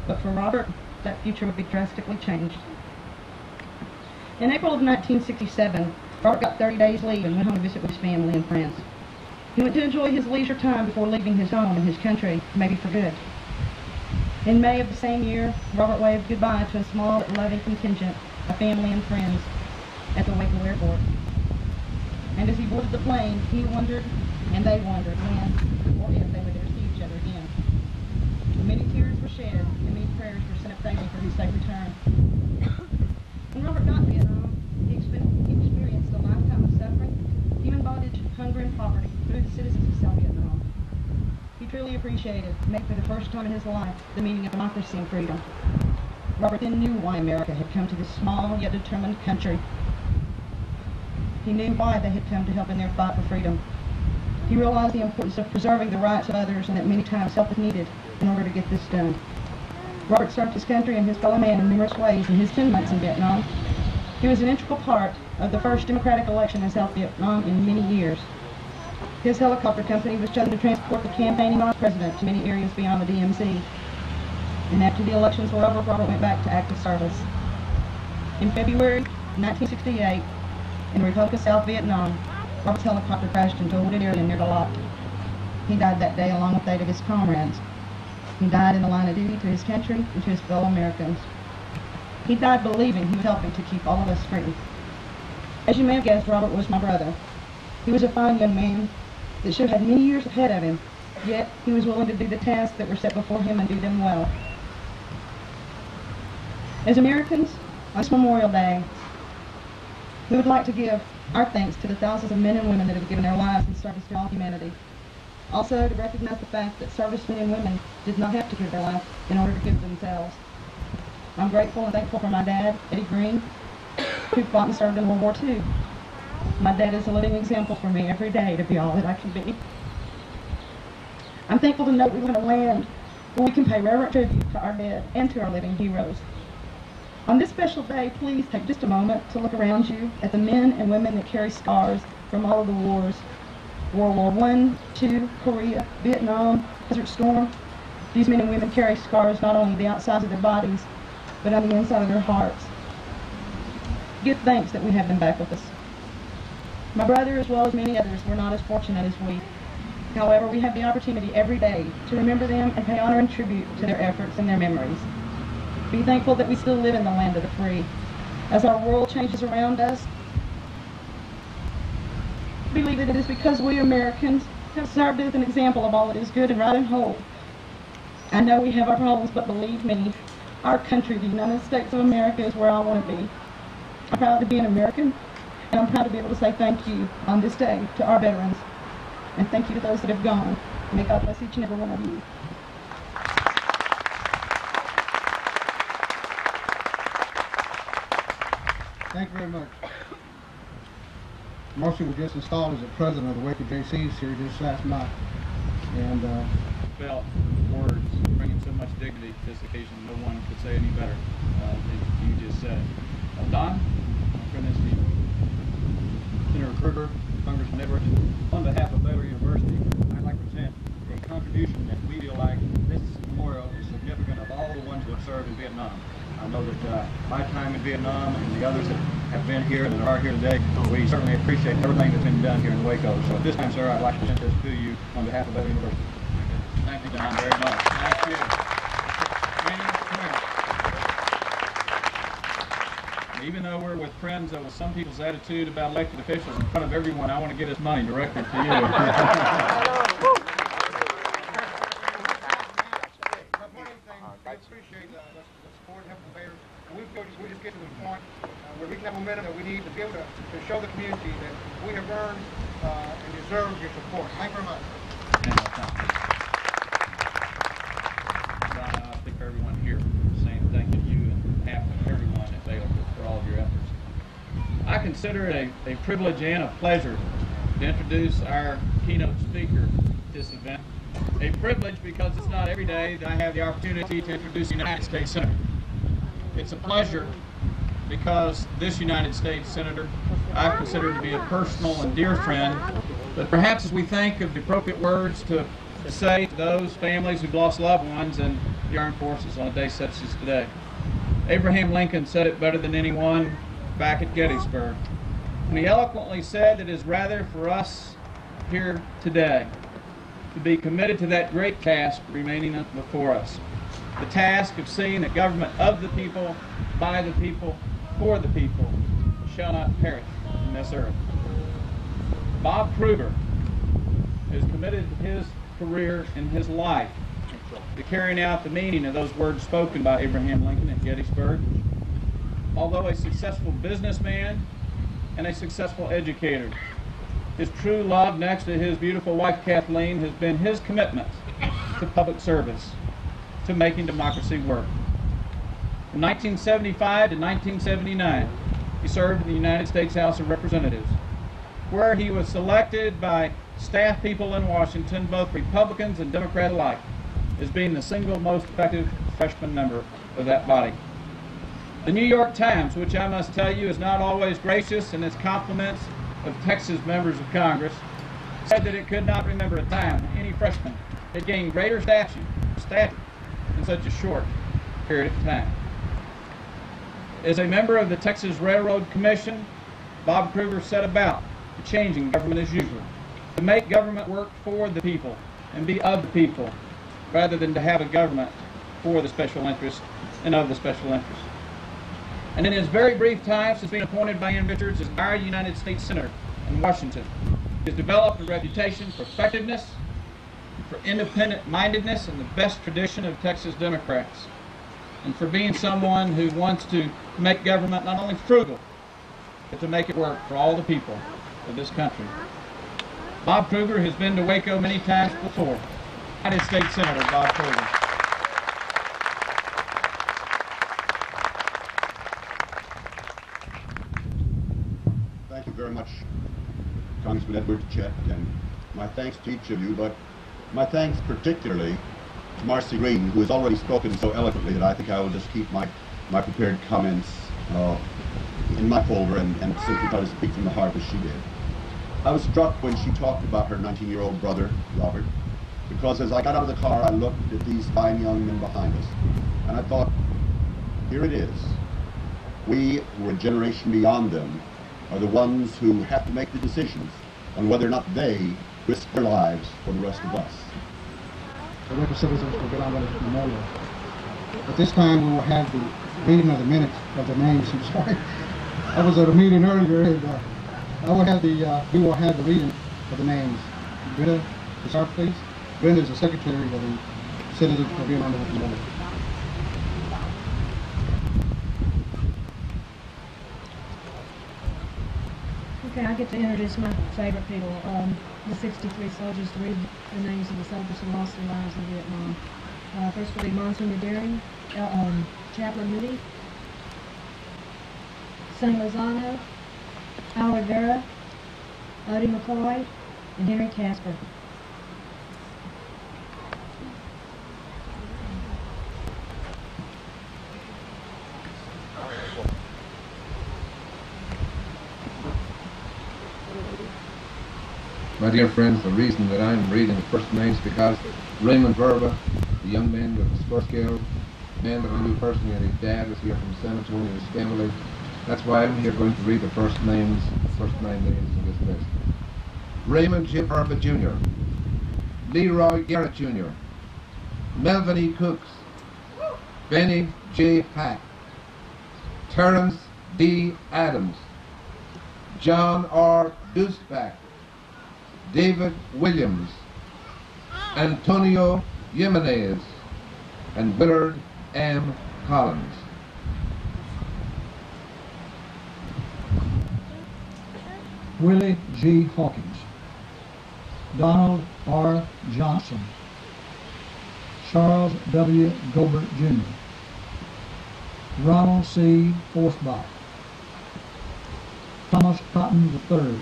But for Robert, that future would be drastically changed. In April of 1967, Robert got 30 days leave and went home to visit with his family and friends. He went to enjoy his leisure time before leaving his home and his country, maybe for good. In May of the same year, Robert waved goodbye to a small but loving contingent of family and friends at the Waco airport. And as he boarded the plane, he wondered, and they wondered, when or if they would ever see each other again. Many tears were shed, and many prayers were sent up daily for his safe return. When Robert got to Vietnam, he experienced a lifetime of suffering, human bondage, hunger, and poverty through the citizens of South Vietnam. He truly appreciated, maybe for the first time in his life, the meaning of democracy and freedom. Robert then knew why America had come to this small yet determined country. He knew why they had come to help in their fight for freedom. He realized the importance of preserving the rights of others and that many times help is needed in order to get this done. Robert served his country and his fellow man in numerous ways in his 10 months in Vietnam. He was an integral part of the first democratic election in South Vietnam in many years. His helicopter company was chosen to transport the campaigning vice president to many areas beyond the DMZ. And after the elections were over, Robert went back to active service. In February 1968, in the Republic of South Vietnam, Robert's helicopter crashed into a wooded area near the lot. He died that day along with 8 of his comrades. He died in the line of duty to his country and to his fellow Americans. He died believing he was helping to keep all of us free. As you may have guessed, Robert was my brother. He was a fine young man that should have had many years ahead of him, yet he was willing to do the tasks that were set before him and do them well. As Americans, on this Memorial Day, we would like to give our thanks to the thousands of men and women that have given their lives in service to all humanity. Also, to recognize the fact that servicemen and women did not have to give their life in order to give themselves. I'm grateful and thankful for my dad, Eddie Green, who fought and served in World War II. My dad is a living example for me every day to be all that I can be. I'm thankful to know we live in a land where we can pay reverent tribute to our dead and to our living heroes. On this special day, please take just a moment to look around you at the men and women that carry scars from all of the wars. World War I, II, Korea, Vietnam, Desert Storm. These men and women carry scars not only on the outsides of their bodies, but on the inside of their hearts. Give thanks that we have them back with us. My brother, as well as many others, were not as fortunate as we. However, we have the opportunity every day to remember them and pay honor and tribute to their efforts and their memories. Be thankful that we still live in the land of the free. As our world changes around us, believe that it is because we Americans have served as an example of all that is good and right and whole. I know we have our problems, but believe me, our country, the United States of America, is where I want to be. I'm proud to be an American, and I'm proud to be able to say thank you on this day to our veterans, and thank you to those that have gone. May God bless each and every one of you. Thank you very much. Marcy was just installed as the president of the Waco JCs here just last month. And felt words bringing so much dignity to this occasion. No one could say any better than you just said. Don, I'll turn this to you. Senator Kruger, Congressman Edwards, on behalf of Baylor University, I'd like to present a contribution that we feel like this memorial is significant of all the ones who have served in Vietnam. I know that my time in Vietnam and the others that have been here and are here today, we certainly appreciate everything that's been done here in Waco. So at this time, sir, I'd like to present this to you on behalf of Baylor University. Thank you, Don, very much. Thank you. Even though we're with friends with some people's attitude about elected officials in front of everyone, I want to get this money directed to you. I appreciate the support and help from Baylor. We just get to the point where we can have momentum that we need to be able to show the community that we have earned and deserve your support. Thank you very much. I think for everyone here, saying thank you to you and behalf of everyone at Baylor for all of your efforts. I consider it a privilege and a pleasure to introduce our keynote speaker at this event. A privilege because it's not every day that I have the opportunity to introduce a United States Senator. It's a pleasure because this United States Senator I consider to be a personal and dear friend, but perhaps as we think of the appropriate words to say to those families who've lost loved ones and the armed forces on a day such as today. Abraham Lincoln said it better than anyone back at Gettysburg, when he eloquently said it is rather for us here today to be committed to that great task remaining before us, the task of seeing a government of the people, by the people, for the people, shall not perish from this earth. Bob Kruger has committed his career and his life to carrying out the meaning of those words spoken by Abraham Lincoln at Gettysburg. Although a successful businessman and a successful educator, his true love, next to his beautiful wife Kathleen, has been his commitment to public service, to making democracy work. From 1975 to 1979, he served in the United States House of Representatives, where he was selected by staff people in Washington, both Republicans and Democrats alike, as being the single most effective freshman member of that body. The New York Times, which I must tell you is not always gracious in its compliments of Texas members of Congress, said that it could not remember a time when any freshman had gained greater stature in such a short period of time. As a member of the Texas Railroad Commission, Bob Kruger set about changing government as usual, to make government work for the people and be of the people, rather than to have a government for the special interest and of the special interest. And in his very brief time since being appointed by Ann Richards as our United States Senator in Washington, he has developed a reputation for effectiveness, for independent-mindedness, and the best tradition of Texas Democrats, and for being someone who wants to make government not only frugal, but to make it work for all the people of this country. Bob Kruger has been to Waco many times before. United States Senator Bob Kruger. Thank you very much, Congressman Edward Chet, and my thanks to each of you, but my thanks particularly to Marcy Green, who has already spoken so eloquently that I think I will just keep my prepared comments in my folder and simply try to speak from the heart as she did. I was struck when she talked about her 19-year-old brother, Robert, because as I got out of the car, I looked at these fine young men behind us, and I thought, here it is. We, who are a generation beyond them, are the ones who have to make the decisions on whether or not they risk their lives for the rest of us. The Waco citizens will get on with the memorial. But this time we will have the reading of the minutes of the names. I'm sorry. I was at a meeting earlier, and we will have the reading of the names. Brenda, to start, please. Brenda is the secretary of the citizens for being on the memorial. Okay, I get to introduce my favorite people, the 63 soldiers, to read the names of the soldiers who lost their lives in Vietnam. First will be Monsignor Daring, Chaplain Moody, Sonny Lozano, Al Rivera, Odie McCoy, and Henry Casper. My dear friends, the reason that I'm reading the first names is because Raymond Verba, the young man that was first killed, the man that I knew personally, and his dad was here from San Antonio, his family. That's why I'm here going to read the first 9 names in this list. Raymond J. Verba Jr., Leroy Garrett Jr., Melvin E. Cooks, Benny J. Pack, Terrence D. Adams, John R. Deuceback, David Williams, Antonio Jimenez, and Willard M. Collins. Willie G. Hawkins, Donald R. Johnson, Charles W. Gobert Jr., Ronald C. Forsbach, Thomas Cotton III,